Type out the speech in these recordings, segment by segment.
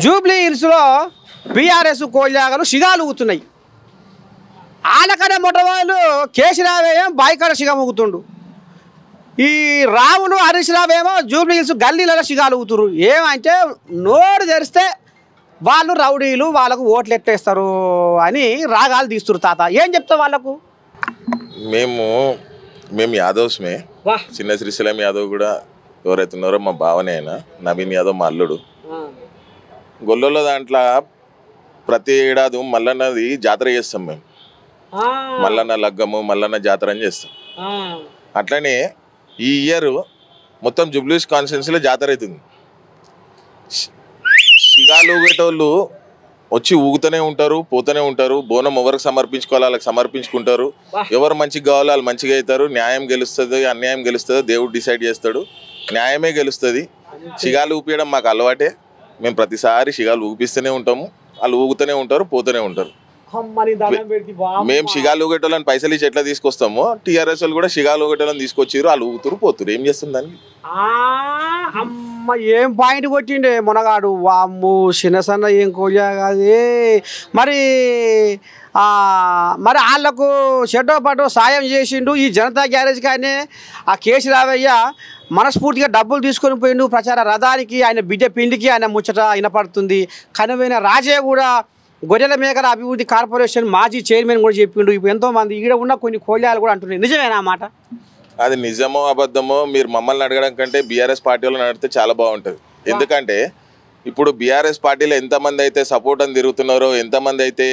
Jubilee హిల్స్లో BRS కోల్యాగలు సిగాలు ఊగుతున్నాయి. ఆనకనే మొట్టవాళ్ళు కేసీరావేమో బాయికాడ సిగ ఊగుతుండు. ఈ రాములు హరీష్ రావు ఏమో జూబ్లీ హిల్స్ గల్లీలలో సిగాలు ఊగుతురు. ఏమంటే నోరు తెరిస్తే వాళ్ళు రౌడీలు, వాళ్ళకు ఓట్లు ఎట్టేస్తారు అని రాగాలు తీస్తురు. తాత ఏం చెప్తావు వాళ్ళకు? మేము యాదవ్స్మే. చిన్న శ్రీశైలం యాదవ్ కూడా ఎవరైతే ఉన్నారో మా భావనే అయినా నవీన్ యాదవ్ మా అల్లుడు. గొల్లలో దాంట్లో ప్రతి ఏడాది మల్లన్నది జాతర చేస్తాం మేము. మల్లన్న లగ్గము మల్లన్న జాతర అని చేస్తాం. అట్లనే ఈ ఇయర్ మొత్తం జూబ్లీస్ కాన్స్టిట్యున్సీలో జాతర అవుతుంది. సిగాలు ఊగేటోళ్ళు వచ్చి ఊగుతూనే ఉంటారు, పోతూనే ఉంటారు. బోనం ఎవరికి సమర్పించుకోవాలి వాళ్ళకి సమర్పించుకుంటారు. ఎవరు మంచిగా కావాలో వాళ్ళు మంచిగా అవుతారు. న్యాయం గెలుస్తుంది, అన్యాయం గెలుస్తుంది దేవుడు డిసైడ్ చేస్తాడు. న్యాయమే గెలుస్తుంది. సిగాలు ఊపియడం మాకు అలవాటే. మేము ప్రతిసారి సిగాలు ఊపిస్తూనే ఉంటాము. వాళ్ళు ఊగుతూనే ఉంటారు, పోతూనే ఉంటారు. మేము సిగాలు ఊగేటోళ్ళని పైసలు ఇచ్చి ఎట్లా తీసుకొస్తామో టీఆర్ఎస్ వాళ్ళు కూడా సిగాలు ఊగేటోళ్ళని తీసుకొచ్చారు. వాళ్ళు ఊగుతురు, పోతురు. ఏం చేస్తుంది దానికి? అమ్మ ఏం పాయింట్ కొట్టిండే మునగాడు. వామ్ము చిన్నసన్న ఏం కోజా కాదే. మరి వాళ్ళకు చెడ్డో పట్టో సాయం చేసిండు ఈ జనతా గ్యారేజ్. కానీ ఆ కేసీరావయ్య మనస్ఫూర్తిగా డబ్బులు తీసుకొని పోయిండు ప్రచార రథానికి. ఆయన బిడ్డ పిండికి ఆయన ముచ్చట వినపడుతుంది. కనువైన రాజే కూడా గొర్రెల మేకల అభివృద్ధి కార్పొరేషన్ మాజీ చైర్మన్ కూడా చెప్పిండు. ఇప్పుడు ఎంతోమంది ఈడ ఉన్న కొన్ని కోళ్యాలు కూడా అంటున్నాయి. నిజమేనా మాట? అది నిజమో అబద్ధమో మీరు మమ్మల్ని అడగడం కంటే బీఆర్ఎస్ పార్టీ వాళ్ళని అడిగితే చాలా బాగుంటుంది. ఎందుకంటే ఇప్పుడు బీఆర్ఎస్ పార్టీలో ఎంతమంది అయితే సపోర్ట్ అని తిరుగుతున్నారో, ఎంతమంది అయితే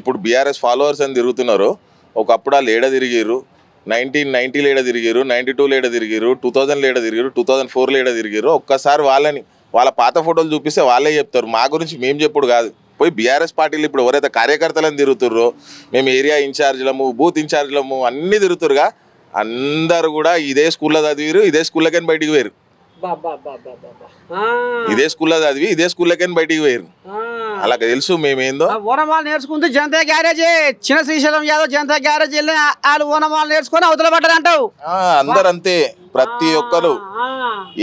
ఇప్పుడు బీఆర్ఎస్ ఫాలోవర్స్ అని తిరుగుతున్నారో, ఒకప్పుడు వాళ్ళు ఏడ తిరిగిరు. 1990 ఏడ తిరిగిరు, 92 ఏడ తిరిగిరు, 2000 ఏడ తిరిగిరు, 2004 ఏడ తిరిగిరు. ఒక్కసారి వాళ్ళ పాత ఫోటోలు చూపిస్తే వాళ్ళే చెప్తారు. మా గురించి మేము చెప్పుడు కాదు. పోయి బీఆర్ఎస్ పార్టీలు ఇప్పుడు ఎవరైతే కార్యకర్తలను తిరుగుతుర్రో, మేము ఏరియా ఇన్ఛార్జ్లము, బూత్ ఇన్ఛార్జ్లము అన్నీ తిరుగుతురుగా. అందరు కూడా ఇదే స్కూల్లో చదివిరు, ఇదే స్కూల్లోకి బయటికి పోయారు. ఇదే స్కూల్లో చదివి ఇదే స్కూల్లోకి బయటికి పోయారు. అలా తెలుసు మేమేందో. ఓనమాలు నేర్చుకుంటే జనతా గ్యారేజ్, చిన్న శ్రీశైలం యాదవ్ జనతా గ్యారేజ్ వెళ్ళి వాళ్ళు ఓనమాలు నేర్చుకొని అవతల పడ్డారు అంటావు. అందరు అంతే. ప్రతి ఒక్కరు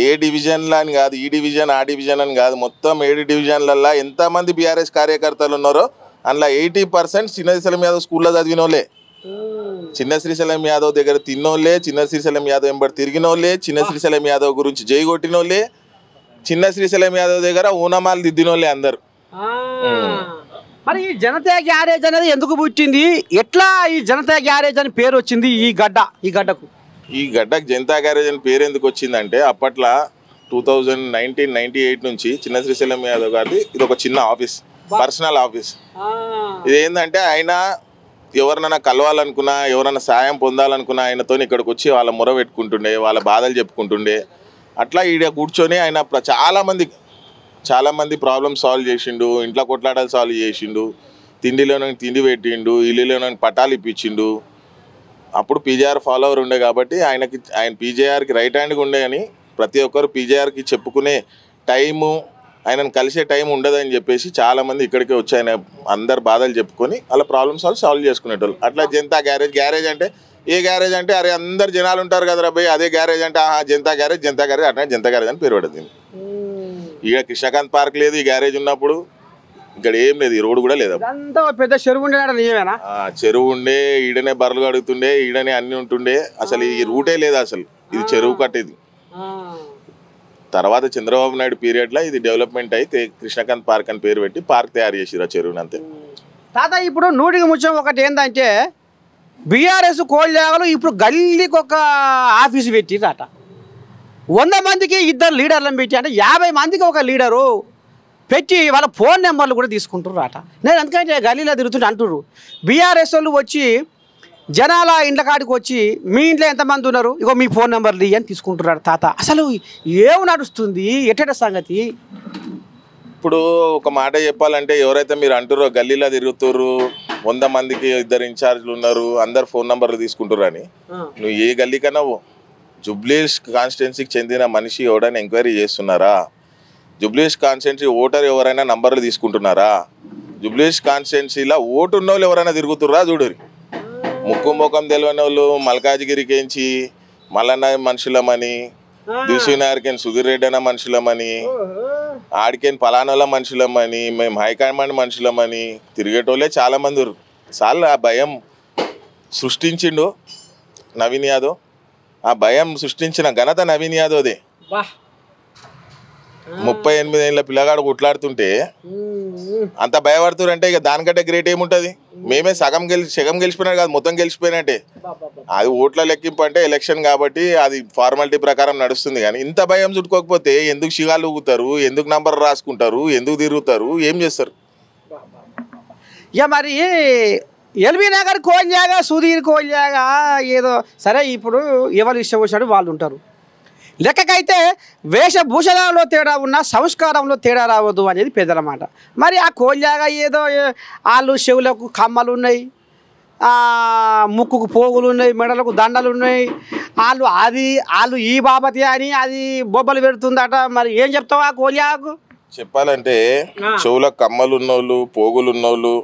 ఏ డివిజన్లో అని కాదు, ఈ డివిజన్ ఆ డివిజన్ అని కాదు, మొత్తం 7 డివిజన్లలో ఎంతమంది బీఆర్ఎస్ కార్యకర్తలు ఉన్నారో అందులో 80% చిన్న శ్రీశైలం యాదవ్ స్కూల్లో చదివిన వాళ్ళే. చిన్న శ్రీశైలం యాదవ్ దగ్గర తిన్నోళ్ళే, చిన్న శ్రీశైలం యాదవ్ వెంబడి తిరిగినోళ్ళే, చిన్న శ్రీశైలం యాదవ్ గురించి జై కొట్టినోళ్ళే, చిన్న శ్రీశైలం యాదవ్ దగ్గర ఊనమాలు దిద్దినోళ్ళే అందరు. మరి ఈ జనతా గ్యారేజ్ అనేది ఎందుకు పుట్టింది? ఎట్లా ఈ జనతా గ్యారేజ్ అని పేరు వచ్చింది? ఈ గడ్డకు జనతా గ్యారేజ్ అని పేరు ఎందుకు వచ్చిందంటే అప్పట్లో 1998 నుంచి చిన్న శ్రీశైలం యాదవ్ గారిది ఇది ఒక చిన్న ఆఫీస్, పర్సనల్ ఆఫీస్. ఇదేంటంటే ఆయన ఎవరినైనా కలవాలనుకున్నా, ఎవరైనా సాయం పొందాలనుకున్నా ఆయనతో ఇక్కడికి వచ్చి వాళ్ళ మొర పెట్టుకుంటుండే, వాళ్ళ బాధలు చెప్పుకుంటుండే. అట్లా ఈడ కూర్చొని ఆయన చాలామంది ప్రాబ్లమ్స్ సాల్వ్ చేసిండు. ఇంట్లో కొట్లాటలు సాల్వ్ చేసిండు, తిండిలోనే తిండి పెట్టిండు, ఇల్లులోనే పట్టాలు ఇప్పించిండు. అప్పుడు పీజేఆర్ ఫాలోవర్ ఉండే కాబట్టి ఆయన పీజేఆర్కి రైట్ హ్యాండ్గా ఉండే. అని ప్రతి ఒక్కరు పీజేఆర్కి చెప్పుకునే టైము, ఆయనను కలిసే టైం ఉండదని చెప్పేసి చాలామంది ఇక్కడికి వచ్చి ఆయన అందరు బాధలు చెప్పుకొని వాళ్ళ ప్రాబ్లమ్స్ వాళ్ళు సాల్వ్ చేసుకునేటోళ్ళు. అట్లా జనతా గ్యారేజ్ అంటే ఏ గ్యారేజ్ అంటే అరే అందరు జనాలు ఉంటారు కదరా భయ్, అదే గ్యారేజ్ అంటే జనతా గ్యారేజ్ అట్లా జనతా గ్యారేజ్ అని పేరు పడుతుంది. ఇక్కడ కృష్ణకాంత్ పార్క్ లేదు ఈ గ్యారేజ్ ఉన్నప్పుడు, ఇక్కడ ఏం లేదు, ఈ రోడ్డు కూడా లేదు. పెద్ద చెరువు ఉండే, చెరువు ఉండే, ఈడనే బర్రెలు కడుగుతుండే, ఈడనే అన్ని ఉంటుండే. అసలు ఈ రూటే లేదు, అసలు ఇది చెరువు కట్టేది. తర్వాత చంద్రబాబు నాయుడు పీరియడ్లో ఇది డెవలప్మెంట్ అయితే కృష్ణకాంత్ పార్క్ అని పేరు పెట్టి పార్క్ తయారు చేసిరు ఆ చెరువుని, అంతే. తాత ఇప్పుడు 100కి ముచ్చం ఒకటి ఏంటంటే బీఆర్ఎస్ కోళ్ళేగలు ఇప్పుడు గల్లీకి ఒక ఆఫీసు పెట్టిరట. 100 మందికి 2 లీడర్లను పెట్టి, అంటే 50 మందికి ఒక లీడరు పెట్టి వాళ్ళ ఫోన్ నెంబర్లు కూడా తీసుకుంటున్నారు అట. నేను ఎందుకంటే గల్లీలో తిరుగుతుంటే అంటున్నారు బీఆర్ఎస్ వాళ్ళు వచ్చి జనాల ఇండ్ల కాడికి వచ్చి మీ ఇంట్లో ఎంతమంది ఉన్నారు, ఇగో మీ ఫోన్ నెంబర్లు అని తీసుకుంటున్నారు. తాత అసలు ఏమి నడుస్తుంది, ఎట్ట సంగతి? ఇప్పుడు ఒక మాట చెప్పాలంటే ఎవరైతే మీరు అంటుర్రో గల్లీలో తిరుగుతుర్రు, 100 మందికి 2 ఇన్ఛార్జ్లు ఉన్నారు, అందరు ఫోన్ నెంబర్లు తీసుకుంటుర్రు అని, నువ్వు ఏ గల్లీకన్నా జూబ్లీస్ కాన్స్టిట్యున్సీకి చెందిన మనిషి ఎవరైనా ఎంక్వైరీ చేస్తున్నారా? జూబ్లీస్ కాన్స్టిట్యున్సీ ఓటర్ ఎవరైనా నంబర్లు తీసుకుంటున్నారా? జూబ్లీస్ కాన్స్టిట్యున్సీలో ఓటు ఉన్న వాళ్ళు ఎవరైనా తిరుగుతుర్రా చూడరు. ముక్కు ముఖం తెలియని వాళ్ళు మల్కాజ్గిరికి ఎంచి మల్లన్న మనుషులమని దిల్సునార్కేన్ సుధీర్ రెడ్డి అన్న మనుషులమని, ఆడికేన్ పలానోళ్ళ మనుషులమని, మేము హైకమాండ్ మనుషులమని తిరిగేటోళ్ళే చాలా మంది. చాలా ఆ భయం సృష్టించిండు నవీన్ యాదవ్. ఆ భయం సృష్టించిన ఘనత నవీన్ యాదవ్దే. 38 ఏళ్ళ పిల్లగాడు కొట్లాడుతుంటే అంత భయపడుతురంటే ఇక దానికంటే గ్రేట్ ఏముంటుంది? మేమే సగం గెలిచిపోయినట్టు కాదు, మొత్తం గెలిచిపోయినట్టే. అది ఓట్ల లెక్కింపు అంటే ఎలక్షన్ కాబట్టి అది ఫార్మాలిటీ ప్రకారం నడుస్తుంది. కానీ ఇంత భయం చుట్టుకోకపోతే ఎందుకు షిగాలు ఊగుతారు, ఎందుకు నంబర్ రాసుకుంటారు, ఎందుకు తిరుగుతారు, ఏం చేస్తారు? ఇక మరి ఎల్బీ నగర్ కోల్యాగా సుధీర్ కోల్యాగా ఏదో సరే, ఇప్పుడు ఎవరు ఇష్టం వచ్చినట్టు వాళ్ళు ఉంటారు. లెక్కకైతే వేషభూషణంలో తేడా ఉన్నా సంస్కారంలో తేడా రావద్దు అనేది పెద్దల మాట. మరి ఆ కోల్యాగా ఏదో వాళ్ళు చెవులకు కమ్మలు ఉన్నాయి, ముక్కుకు పోగులు ఉన్నాయి, మెడలకు దండలు ఉన్నాయి, వాళ్ళు ఈ బాబతి అని అది బొబ్బలు పెడుతుందట. మరి ఏం చెప్తావు ఆ కోల్యాకు? చెప్పాలంటే చెవులకు కమ్మలు ఉన్నోళ్ళు, పోగులు ఉన్నోళ్ళు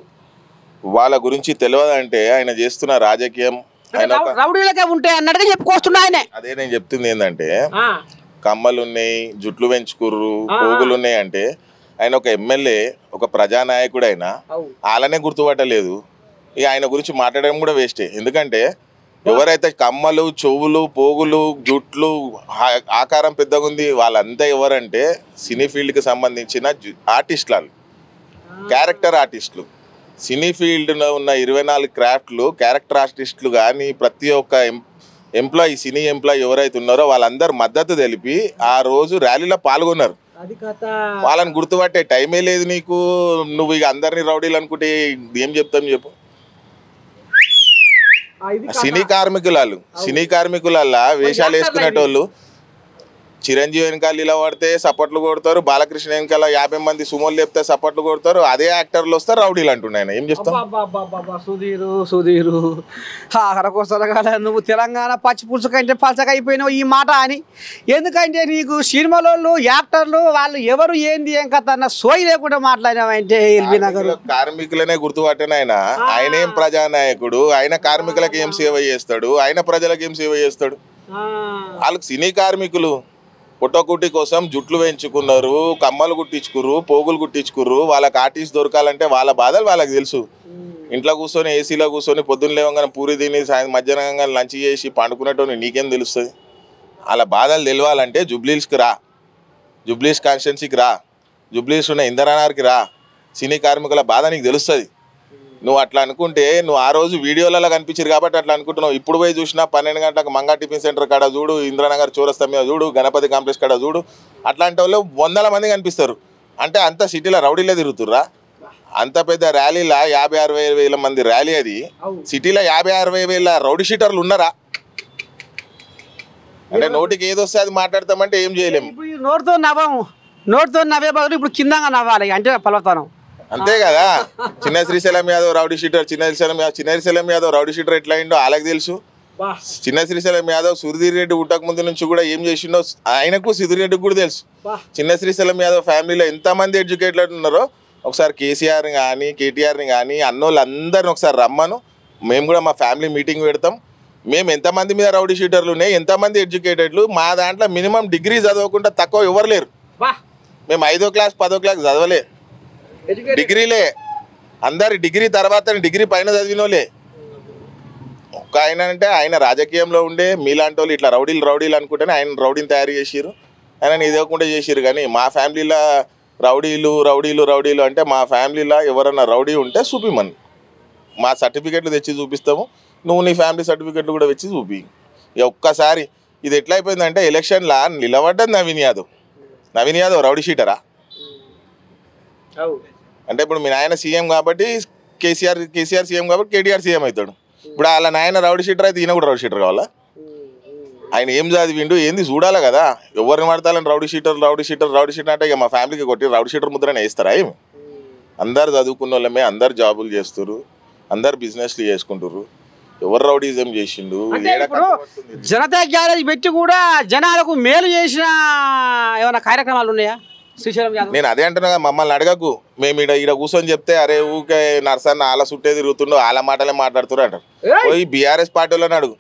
వాళ్ళ గురించి తెలియదంటే ఆయన చేస్తున్న రాజకీయం రౌడీలకే ఉంటాయి అన్నట్టుగా చెప్పుకొస్తున్నా ఆయన. అదే నేను చెప్తుంది ఏంటంటే కమ్మలు ఉన్నాయి, జుట్లు పెంచుకుర్రు, పోగులు ఉన్నాయి అంటే ఆయన ఒక ఎమ్మెల్యే, ఒక ప్రజానాయకుడు అయినా వాళ్ళనే గుర్తుపట్టలేదు. ఇక ఆయన గురించి మాట్లాడడం కూడా వేస్టే. ఎందుకంటే ఎవరైతే కమ్మలు, చెవులు, పోగులు, జుట్లు, ఆకారం పెద్దగా ఉంది వాళ్ళంతా ఎవరంటే సినీ ఫీల్డ్కి సంబంధించిన ఆర్టిస్టులు, క్యారెక్టర్ ఆర్టిస్టులు. సినీ ఫీల్డ్లో ఉన్న 24 క్రాఫ్ట్లు, క్యారెక్టర్ ఆర్టిస్టులు కానీ ప్రతి ఒక్క ఎంప్లాయీ, సినీ ఎంప్లాయీ ఎవరైతే ఉన్నారో వాళ్ళందరూ మద్దతు తెలిపి ఆ రోజు ర్యాలీలో పాల్గొన్నారు. వాళ్ళని గుర్తుపట్టే టైమే లేదు నీకు. నువ్వు ఇక అందరినీ రౌడీలు అనుకుంటే ఏం చెప్తాం చెప్పు? సినీ కార్మికులల్లా వేషాలు వేసుకునేటోళ్ళు చిరంజీవి వెనకాల ఇలా పడితే సపోర్ట్లు కొడతారు, బాలకృష్ణ వెనకాల 50 మంది సుమోలు చెప్తే సపోర్ట్లు కొడతారు, అదే యాక్టర్లు వస్తారు రౌడీలు అంటున్నాయి. ఏం చేస్తాం? సుధీరు ఆఖరకొస్తారు కదా నువ్వు తెలంగాణ పచ్చి పులుసు కంటే పలసగా అయిపోయినావు ఈ మాట అని. ఎందుకంటే నీకు సినిమాలో యాక్టర్లు వాళ్ళు ఎవరు ఏంది ఏం కథ అన్న సోయి లేకుండా మాట్లాడినావంటే ఎల్బీ నగర్ కార్మికులనే గుర్తుపట్టిన ఆయన ఏం ప్రజానాయకుడు? ఆయన కార్మికులకు ఏం సేవ చేస్తాడు? ఆయన ప్రజలకు ఏం సేవ చేస్తాడు? వాళ్ళకి సినీ కార్మికులు పొట్టకుట్టి కోసం జుట్లు పెంచుకున్నారు, కమ్మలు కుట్టించుకుర్రు, పోగులు కుట్టించుకుర్రు. వాళ్ళకి ఆర్టిస్ట్ దొరకాలంటే వాళ్ళ బాధలు వాళ్ళకి తెలుసు. ఇంట్లో కూర్చొని ఏసీలో కూర్చొని పొద్దున్న లేవగానే పూరి తిని మధ్యాహ్నంగా లంచ్ చేసి పండుకునేటోని నీకేం తెలుస్తుంది? వాళ్ళ బాధలు తెలియాలంటే జూబ్లీహిల్స్కి రా, జూబ్లీహిల్స్ కాన్స్టిట్యున్సీకి రా, జూబ్లీహిల్స్ ఉన్న ఇందిరానగర్కి రా. సినీ కార్మికుల బాధ నీకు తెలుస్తుంది. నువ్వు అట్లా అనుకుంటే నువ్వు ఆ రోజు వీడియోలలో కనిపించారు కాబట్టి అట్లా అనుకుంటున్నావు. ఇప్పుడు పోయి చూసినా 12 గంటలకు మంగా టిఫిన్ సెంటర్ కాడ చూడు, ఇందిరానగర్ చౌరస్తా మీద చూడు, గణపతి కాంప్లెక్స్ కాడ చూడు, అట్లాంటి వాళ్ళు 100 మంది కనిపిస్తారు. అంటే అంత సిటీలో రౌడీలే తిరుగుతుర్రా? అంత పెద్ద ర్యాలీలా 50-60 వేల మంది ర్యాలీ అది. సిటీలో 50-60 వేల రౌడీ షీటర్లు ఉన్నారా? అంటే నోటికి ఏదొస్తే అది మాట్లాడతామంటే ఏం చేయలేము. నోటితో నవ్వే బదులు ఇప్పుడు కిందంగా నవ్వాలి అంటే పలవతాను. అంతే కదా. చిన్న శ్రీశైలం యాదవ్ రౌడీ షీటర్, చిన్న శ్రీశైలం యాదవ్ రౌడీ షీటర్ ఎట్లా అయిందో వాళ్ళకి తెలుసు. చిన్న శ్రీశైలం యాదవ్ సుధీర్ రెడ్డి పుట్టక ముందు నుంచి కూడా ఏం చేసిండో ఆయనకు సుధీర్ రెడ్డికి కూడా తెలుసు. చిన్న శ్రీశైలం యాదవ్ ఫ్యామిలీలో ఎంతమంది ఎడ్యుకేటెడ్ ఉన్నారో ఒకసారి కేసీఆర్ని కానీ కేటీఆర్ని కానీ అన్నోళ్ళందరిని ఒకసారి రమ్మను. మేము కూడా మా ఫ్యామిలీ మీటింగ్ పెడతాం. మేము ఎంతమంది మీద రౌడీ షీటర్లు ఉన్నాయి, ఎంతమంది ఎడ్యుకేటెడ్లు, మా దాంట్లో మినిమం డిగ్రీ చదవకుండా తక్కువ ఎవరు లేరు. మేము 5వ క్లాస్ 10వ క్లాస్ చదవలే, డిగ్రీలే. అందరు డిగ్రీ తర్వాత డిగ్రీ పైన చదివినోలే. ఒక్క ఆయన అంటే ఆయన రాజకీయంలో ఉండే మీలాంటి వాళ్ళు ఇట్లా రౌడీలు అనుకుంటేనే ఆయన రౌడీని తయారు చేసిరు, ఆయన ఇదవకుండా చేసిరు. కానీ మా ఫ్యామిలీలో రౌడీలు అంటే మా ఫ్యామిలీలో ఎవరన్నా రౌడీ ఉంటే చూపిమని మా సర్టిఫికెట్లు తెచ్చి చూపిస్తాము. నువ్వు నీ ఫ్యామిలీ సర్టిఫికెట్లు కూడా తెచ్చి చూపి. ఇక ఒక్కసారి ఇది ఎట్లా అయిపోయిందంటే ఎలక్షన్లా నిలబడ్డది నవీన్ యాదవ్ రౌడీ షీటరా? అంటే ఇప్పుడు మీ నాయన సీఎం కాబట్టి కేసీఆర్ సీఎం కాబట్టి కేటీఆర్ సీఎం అవుతాడు. ఇప్పుడు వాళ్ళ నాయన రౌడీ షీటర్ అయితే ఈయన కూడా రౌడీ షీటర్ కావాలా? ఆయన ఏం చదివిండు ఏంది చూడాలి కదా. ఎవరిని పడతాలని రౌడీ షీటర్ అంటే ఇక మా ఫ్యామిలీకి కొట్టి రౌడీ షీటర్ ముద్రనే వేస్తారా? ఏమి అందరు చదువుకున్న వాళ్ళమే, అందరు జాబులు చేస్తారు, అందరు బిజినెస్లు చేసుకుంటారు. ఎవరు రౌడీజం చేసిండు? జనతా గ్యారేజ్ పెట్టి కూడా జనాలకు మేలు చేసిన ఏమైనా కార్యక్రమాలు ఉన్నాయా? నేను అదే అంటున్నా, మమ్మల్ని అడగకు. మేము ఈడ కూర్చొని చెప్తే అరే ఊకే నర్సన్న ఆల సుట్టే తిరుగుతుండో వాళ్ళ మాటలే మాట్లాడుతున్నారు అంటారు. పోయి బీఆర్ఎస్ పార్టీలోనే అడుగు.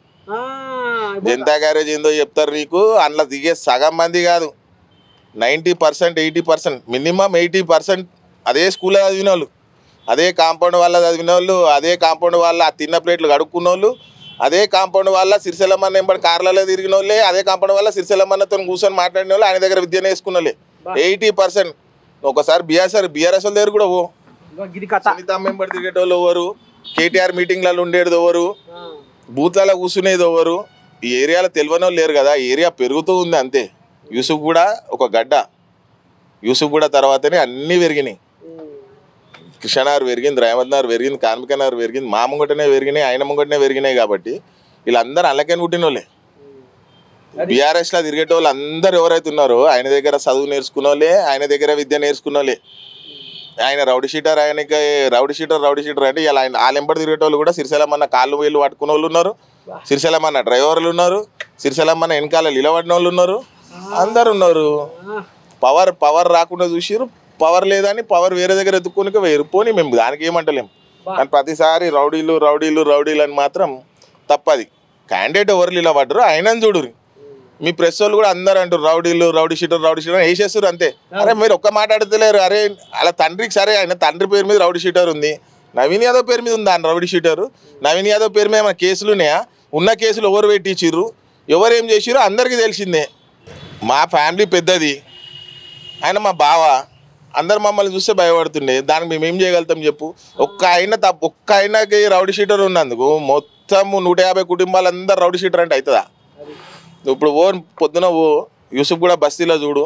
జనతా గ్యారేజ్ ఏందో చెప్తారు నీకు. అందులో దిగే సగం మంది కాదు, 90% 80%, మినిమం 80% అదే స్కూల్లో చదివిన వాళ్ళు, అదే కాంపౌండ్ వాళ్ళ చదివిన వాళ్ళు, అదే కాంపౌండ్ వాళ్ళ ఆ తిన్న ప్లేట్లు కడుక్కున్న వాళ్ళు, అదే కాంపౌండ్ వాళ్ళ సిరిసిల్లమ్మన్న ఎంబడి కార్లలో తిరిగిన వాళ్ళే, అదే కాంపౌండ్ వాళ్ళ సిరిసిల్లమ్మన్నతో కూర్చొని మాట్లాడిన వాళ్ళు, ఆయన దగ్గర విద్య నేర్చుకున్న వాళ్ళే 80%. ఒకసారి బీఆర్ఎస్ వాళ్ళ దగ్గర కూడా సునీతమ్మ ఎంబడి తిరిగేటోళ్ళు ఎవరు, కేటీఆర్ మీటింగ్లలో ఉండేది ఎవరు, బూత్లలో కూర్చునేది ఎవరు, ఈ ఏరియాలో తెలియని వాళ్ళు లేరు కదా. ఏరియా పెరుగుతూ ఉంది అంతే. యూసుఫ్ కూడా ఒక గడ్డ, యూసుఫ్ కూడా తర్వాతనే అన్నీ పెరిగినాయి. కృష్ణనగర్ పెరిగింది, రేవంత్ నగర్ పెరిగింది, కార్మిక నగర్ పెరిగింది, మా ముంగటనే పెరిగినాయి, ఆయన ముంగటనే పెరిగినాయి. కాబట్టి వీళ్ళందరూ అల్లకని పుట్టిన వాళ్ళే. బీఆర్ఎస్లో తిరిగేటోళ్ళు అందరూ ఎవరైతే ఉన్నారో ఆయన దగ్గర చదువు నేర్చుకున్న వాళ్ళే, ఆయన దగ్గర విద్య నేర్చుకున్న వాళ్ళే. ఆయన రౌడీ షీటర్, ఆయనకి రౌడీ షీటర్ అంటే ఇలా ఆయన ఆలెంబడి తిరిగేటోళ్ళు కూడా సిరిసిల్లమ్మన్న కాళ్ళు వేళ్ళు పట్టుకున్న వాళ్ళు ఉన్నారు, సిరిసిల్లమ్మన్న డ్రైవర్లు ఉన్నారు, సిరిసిల్లమ్మన్న వెనకాల నిలబడిన వాళ్ళు ఉన్నారు, అందరు ఉన్నారు. పవర్ రాకుండా చూసిరు, పవర్ లేదని పవర్ వేరే దగ్గర ఎత్తుక్కొని వేరు పోని. మేము దానికి ఏమంటలేము, కానీ ప్రతిసారి రౌడీలు అని మాత్రం తప్పది. క్యాండిడేట్ ఎవరు నిలబడ్డరు ఆయనని చూడురు. మీ ప్రెస్ వాళ్ళు కూడా అందరూ అంటారు రౌడీ షీటర్ వేసేస్తారు అంతే. అరే మీరు ఒక్క మాట్లాడతలేరు. అరే అలా తండ్రికి సరే ఆయన తండ్రి పేరు మీద రౌడీ షీటర్ ఉంది, నవీన్ యాదవ్ పేరు మీద ఉంది ఆయన రౌడీ షీటరు. నవీన్ యాదవ్ పేరు మీద ఏమైనా కేసులు ఉన్నాయా? ఉన్న కేసులు ఎవరు పెట్టించిర్రు, ఎవరు ఏం చేసిర్రు అందరికీ తెలిసిందే. మా ఫ్యామిలీ పెద్దది, ఆయన మా బావ, అందరు మమ్మల్ని చూస్తే భయపడుతుండే. దానికి మేము ఏం చేయగలుగుతాం చెప్పు? ఒక్క ఆయనకి రౌడీ షీటర్ ఉన్నందుకు మొత్తం 150 కుటుంబాలు అందరు రౌడీ షీటర్ అంటే అవుతుందా? ఇప్పుడు పొద్దున యూసుఫ్ కూడా బస్తీలో చూడు,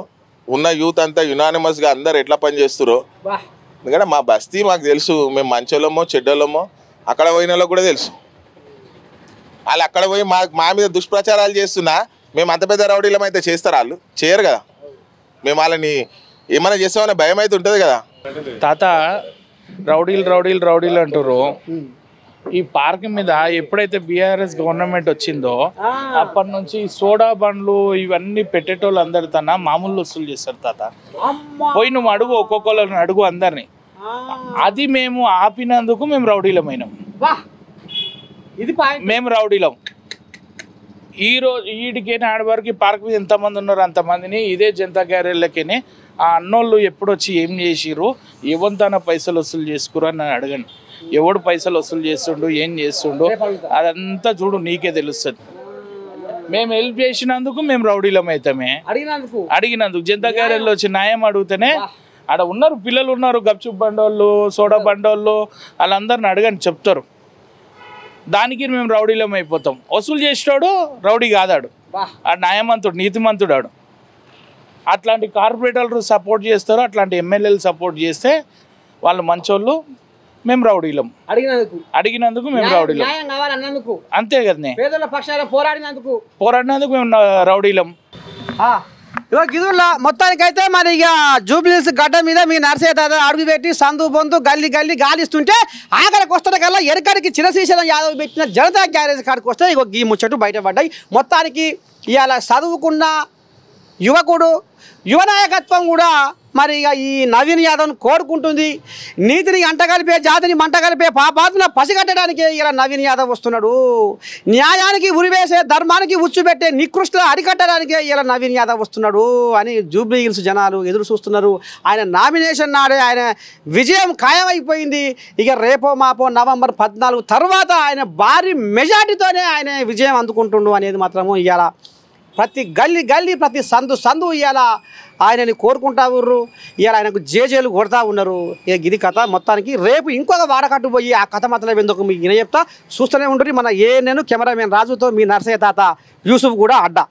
ఉన్న యూత్ అంతా యునానిమస్గా అందరు ఎట్లా పని చేస్తురో. ఎందుకంటే మా బస్తీ మాకు తెలుసు, మేము మంచోళ్ళమో చెడ్డోళ్ళమో అక్కడ పోయిన కూడా తెలుసు. వాళ్ళు అక్కడ పోయి మా మీద దుష్ప్రచారాలు చేస్తున్నా మేము అంత పెద్ద రౌడీలం అయితే చేస్తారు? వాళ్ళు చేయరు కదా. మేము వాళ్ళని ఏమైనా చేస్తామనే భయం అయితే ఉంటుంది కదా. తాత రౌడీలు అంటారు. ఈ పార్క్ మీద ఎప్పుడైతే బీఆర్ఎస్ గవర్నమెంట్ వచ్చిందో అప్పటి నుంచి సోడా బండ్లు ఇవన్నీ పెట్టేటోళ్ళు అందరి తన మామూలు వసూలు చేస్తారు తాత. పోయి నువ్వు అడుగు, ఒక్కొక్కళ్ళని అడుగు అందరినీ. అది మేము ఆపినందుకు మేము రౌడీలమైనాం. మేము రౌడీలం. ఈడికే ఆడవారికి పార్క్ మీద ఎంతమంది ఉన్నారు అంతమందిని ఇదే జనతా గ్యారేజ్లకేనే ఆ అన్నోళ్ళు ఎప్పుడొచ్చి ఏం చేసిర్రు, ఎవరితోన పైసలు వసూలు చేసుకురు అని నన్ను అడగండి. ఎవడు పైసలు వసూలు చేస్తుండు, ఏం చేస్తుండో అదంతా చూడు, నీకే తెలుస్తుంది. మేము హెల్ప్ చేసినందుకు మేము రౌడీలం అవుతామే. అడిగినందుకు జనతా గ్యారేజ్లో వచ్చి న్యాయం అడిగితేనే ఆడ ఉన్నారు పిల్లలు ఉన్నారు, గప్చుప్ బండోళ్ళు, సోడా బండోళ్ళు, వాళ్ళందరిని అడగండి చెప్తారు. దానికి మేము రౌడీలం అయిపోతాం. వసూలు చేసేవాడు రౌడీ కాదాడు, ఆ న్యాయమంతుడు నీతిమంతుడు ఆడు. అట్లాంటి కార్పొరేటర్లు సపోర్ట్ చేస్తారు, అట్లాంటి ఎమ్మెల్యేలు సపోర్ట్ చేస్తే వాళ్ళు మంచోళ్ళు, మేము రౌడీలం. అడిగినందుకు మేము రౌడీలం అంతే కదనే. పోరాడినందుకు మేము రౌడీలం. ఇక గిదుల్లా మొత్తానికైతే మరి ఇక జూబ్లీహిల్స్ గడ్డ మీద మీ నర్సయ్య తాత అడుగు పెట్టి సందు బొందు గల్లీ గాలిస్తుంటే ఆఖరికి వస్తున్న కల్లా ఎరకడికి చిరశీశలం యాదవ్ పెట్టిన జనతా గ్యారేజ్ కాడికి వస్తే ఇక ఈ ముచ్చట్టు బయటపడ్డాయి. మొత్తానికి ఇవాళ చదువుకున్న యువకుడు, యువ నాయకత్వం కూడా మరి ఇక ఈ నవీన్ యాదవ్ను కోరుకుంటుంది. నీతిని అంటగలిపే, జాతిని మంటగలిపే పాపాత్మల పసిగట్టడానికి ఇలా నవీన్ యాదవ్ వస్తున్నాడు. న్యాయానికి ఉరివేసే, ధర్మానికి ఉచ్చుపెట్టే నికృష్ట అరికట్టడానికే ఇలా నవీన్ యాదవ్ వస్తున్నాడు అని జూబ్లీహిల్స్ జనాలు ఎదురు చూస్తున్నారు. ఆయన నామినేషన్ నాడే ఆయన విజయం ఖాయమైపోయింది. ఇక రేపో మాపో నవంబర్ 14 తర్వాత ఆయన భారీ మెజార్టీతోనే ఆయన విజయం అందుకుంటుండు అనేది మాత్రము ఇవాళ ప్రతి గల్లీ ప్రతి సందు ఇవాళ ఆయనని కోరుకుంటా ఉర్రు. ఇవాళ ఆయనకు జేజేలు కొడతా ఉన్నారు. ఇక ఇది కథ. మొత్తానికి రేపు ఇంకొక వాడకట్టు పోయి ఆ కథ మాత్రం ఎందుకు మీకు చెప్తా. చూస్తూనే ఉంటుంది మన ఏఎన్ఎన్ కెమెరామెన్ రాజుతో మీ నర్సయ్య తాత యూసుఫ్ కూడా అడ్డా.